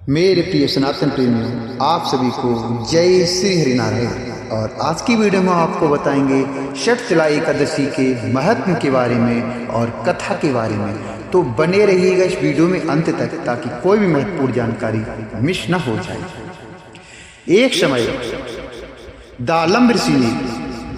मेरे प्रिय सनातन प्रेमियों, आप सभी को जय श्री हरिनारायण। और आज की वीडियो में आपको बताएंगे षटचला एकादशी के महत्व के बारे में और कथा के बारे में। तो बने रहिएगा इस वीडियो में अंत तक ताकि कोई भी महत्वपूर्ण जानकारी मिस न हो जाए। एक समय दालम्ब ऋषि ने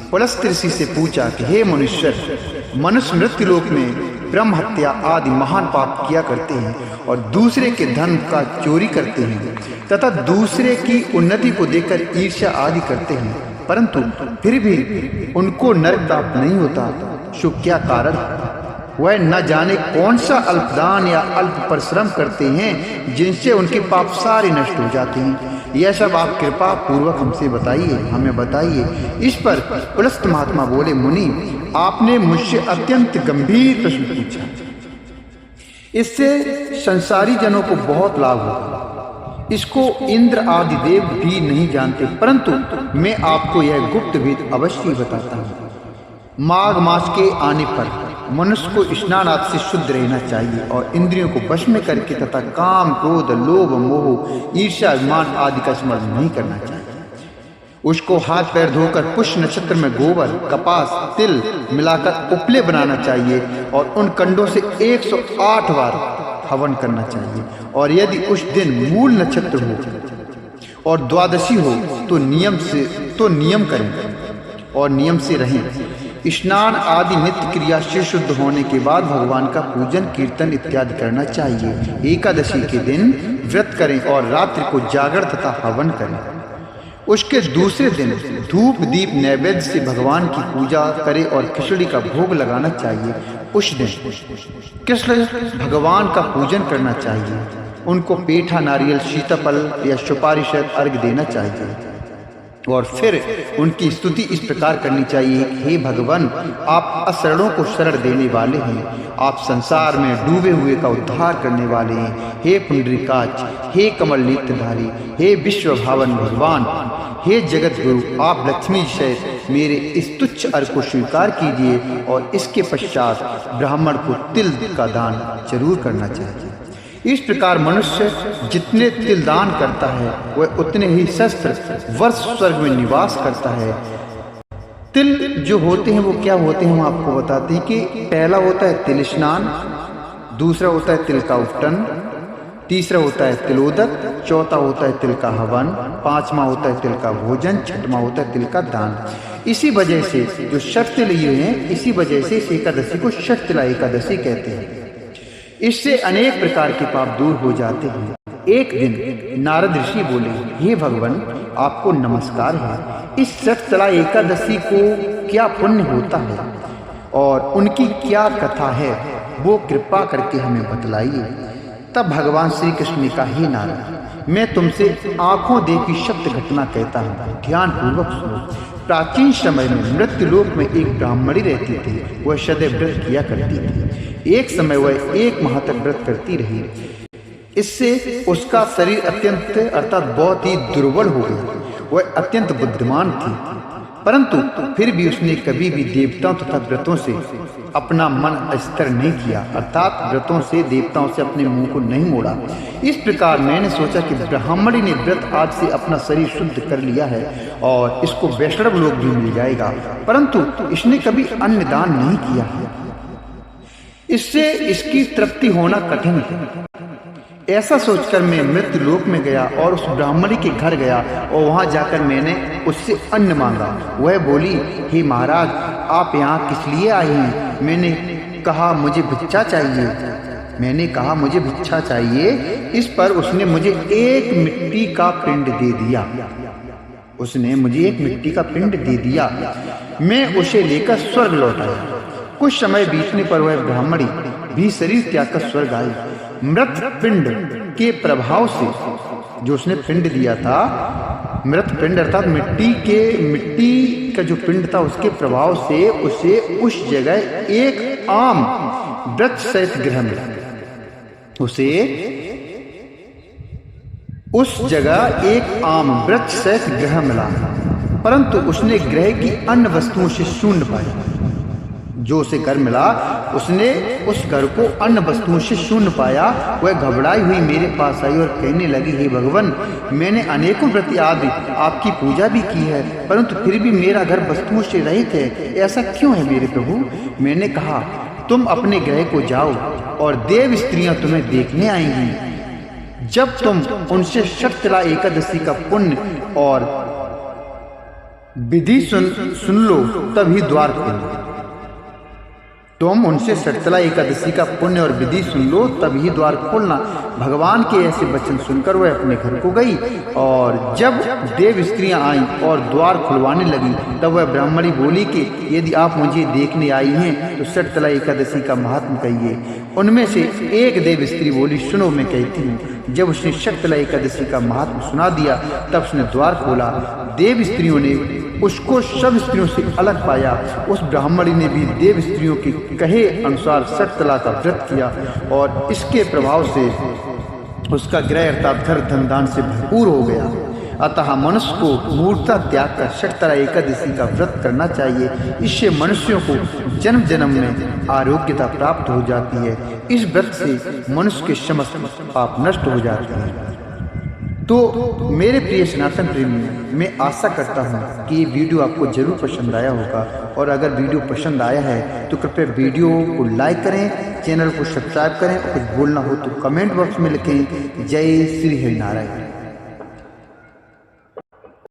पुलस्त्य ऋषि से पूछा कि हे मनुष्य मृत्यु लोक में ब्रह्म हत्या आदि महान पाप किया करते हैं और दूसरे के धन का चोरी करते हैं तथा दूसरे की उन्नति को देखकर ईर्ष्या आदि करते हैं, परंतु फिर भी उनको नरक प्राप्त नहीं होता। सो क्या कारण? वह न जाने कौन सा अल्पदान या अल्प परिश्रम करते हैं जिनसे उनके पाप सारे नष्ट हो जाते हैं। यह सब आप कृपा पूर्वक हमसे बताइए, हमें बताइए। इस पर पुलस्त महात्मा बोले, मुनि, आपने मुझसे अत्यंत गंभीर प्रश्न पूछा। इससे संसारी जनों को बहुत लाभ होगा। इसको इंद्र आदि देव भी नहीं जानते, परंतु मैं आपको यह गुप्त भेद अवश्य बताता हूँ। माघ मास के आने पर मनुष्य को स्नान आदि से शुद्ध रहना चाहिए और इंद्रियों को वश में करके तथा काम, क्रोध, लोभ, मोह, ईर्ष्या, अभिमान आदि का स्मरण नहीं करना चाहिए। उसको हाथ पैर धोकर पुष्य नक्षत्र में गोबर, कपास, तिल मिलाकर उपले बनाना चाहिए और उन कंडों से 108 बार हवन करना चाहिए। और यदि उस दिन मूल नक्षत्र हो और द्वादशी हो तो नियम करें और नियम से रहें। स्नान आदि नित्य क्रिया से शुद्ध होने के बाद भगवान का पूजन, कीर्तन इत्यादि करना चाहिए। एकादशी के दिन व्रत करें और रात्रि को जागर तथा हवन करें। उसके दूसरे दिन धूप दीप नैवेद्य से भगवान की पूजा करें और खिचड़ी का भोग लगाना चाहिए। उस दिन कृष्ण भगवान का पूजन करना चाहिए। उनको पेठा, नारियल, सीताफल या सुपारी सहित अर्घ्य देना चाहिए और फिर उनकी स्तुति इस प्रकार करनी चाहिए, हे भगवान, आप अशरणों को शरण देने वाले हैं, आप संसार में डूबे हुए का उद्धार करने वाले हैं। हे पुंडरीकाक्ष, हे कमल नेत्रधारी, हे विश्व भावन भगवान, हे जगत गुरु, आप लक्ष्मी सहित मेरे इस तुच्छ अर्घ को स्वीकार कीजिए और इसके पश्चात ब्राह्मण को तिल का दान जरूर करना चाहिए। इस प्रकार मनुष्य जितने तिल दान करता है वह उतने ही सहस्त्र वर्ष स्वर्ग में निवास करता है। तिल जो होते हैं वो क्या होते हैं, हम आपको बताते हैं कि पहला होता है तिल स्नान, दूसरा होता है तिल का उफ्टन, तीसरा होता है तिलोदक, चौथा होता है तिल का हवन, पांचवा होता है तिल का भोजन, छठवां होता है तिल का दान। इसी वजह से जो षट तिल ये हैं, इसी वजह से इस एकादशी को षटतिला एकादशी कहते हैं। इससे अनेक प्रकार के पाप दूर हो जाते हैं। एक दिन नारद ऋषि बोले, हे भगवान, आपको नमस्कार है। इस षटचला एकादशी को क्या पुण्य होता है और उनकी क्या कथा है, वो कृपा करके हमें बतलाइए। तब भगवान श्री कृष्ण ने कहा, हे नारद, मैं तुमसे आंखों देखी सत्य घटना कहता हूँ, ध्यान पूर्वक सुनो। प्राचीन समय में मृत्यु लोक में एक ब्राह्मणी रहती थी। वह सदैव व्रत किया करती थी। एक समय वह 1 माह तक व्रत करती रही। इससे उसका शरीर अत्यंत अर्थात बहुत ही दुर्बल हो गया। वह अत्यंत बुद्धिमान थी, परंतु फिर भी उसने कभी भी देवताओं तथा व्रतों से अपना मन अस्थिर नहीं किया, अर्थात व्रतों से, देवताओं से अपने मुंह को नहीं मोड़ा। इस प्रकार मैंने सोचा कि ब्राह्मणी ने व्रत आज से अपना शरीर शुद्ध कर लिया है और इसको वैष्णव लोक भी मिल जाएगा, परंतु इसने कभी अन्न दान नहीं किया है। इससे इसकी तृप्ति होना कठिन है। ऐसा सोचकर मैं मृत्यु लोक में गया और उस ब्राह्मणी के घर गया और वहां जाकर मैंने उससे अन्न मांगा। वह बोली, हे महाराज, आप यहाँ किस लिए आए हैं? मैंने कहा, मुझे भिक्षा चाहिए। मुझे भिक्षा चाहिए। इस पर उसने मुझे एक मिट्टी का पिंड दे दिया। मैं उसे लेकर स्वर्ग लौट आया। कुछ समय बीतने पर वह ब्राह्मणी भी शरीर त्याग कर स्वर्ग आई। मृत पिंड के प्रभाव से, जो उसने पिंड दिया था, मृत पिंड अर्थात मिट्टी का जो पिंड था, उसके प्रभाव से उसे उस जगह एक आम वृक्ष सहित गृह मिला। परंतु उसने ग्रह की अन्य वस्तुओं से शून्य पाया। जो उसे घर मिला उसने उस घर को अन्य वस्तुओं से शून्य पाया। वह घबराई हुई मेरे पास आई और कहने लगी, हे भगवान, मैंने अनेकों प्रति आदि आपकी पूजा भी की है, परंतु फिर भी मेरा घर वस्तुओं से रहित है, ऐसा क्यों है मेरे प्रभु? मैंने कहा, तुम अपने गृह को जाओ और देव स्त्रियां तुम्हें देखने आएंगी। जब तुम उनसे शतला एकादशी का पुण्य और विधि सुन लो तभी द्वार खोलो। तुम उनसे शतला एकादशी का पुण्य और विधि सुन लो तभी द्वार खोलना। भगवान के ऐसे वचन सुनकर वह अपने घर को गई और जब देव स्त्रियां आईं और द्वार खुलवाने लगी तब वह ब्राह्मणी बोली कि यदि आप मुझे देखने आई हैं तो शतला एकादशी का महात्म कहिए। उनमें से एक देव स्त्री बोली, सुनो मैं कहती हूँ। जब उसने शतला एकादशी का महात्म सुना दिया तब उसने द्वार खोला। देव स्त्रियों ने उसको सब स्त्रियों से अलग पाया। उस ब्राह्मणी ने भी देव स्त्रियों के कहे अनुसार शतला का व्रत किया और इसके प्रभाव से उसका गृह अर्थात घर धन दान से भरपूर हो गया। अतः मनुष्य को मूर्खता त्याग कर शतला एकादशी का व्रत करना चाहिए। इससे मनुष्यों को जन्म जन्म में आरोग्यता प्राप्त हो जाती है। इस व्रत से मनुष्य के समस्त पाप नष्ट हो जाते हैं। तो मेरे प्रिय सनातन प्रेमी, मैं आशा करता हूँ कि ये वीडियो आपको जरूर पसंद आया होगा और अगर वीडियो पसंद आया है तो कृपया वीडियो को लाइक करें, चैनल को सब्सक्राइब करें और कुछ बोलना हो तो कमेंट बॉक्स में लिखें। जय श्री हरिनारायण।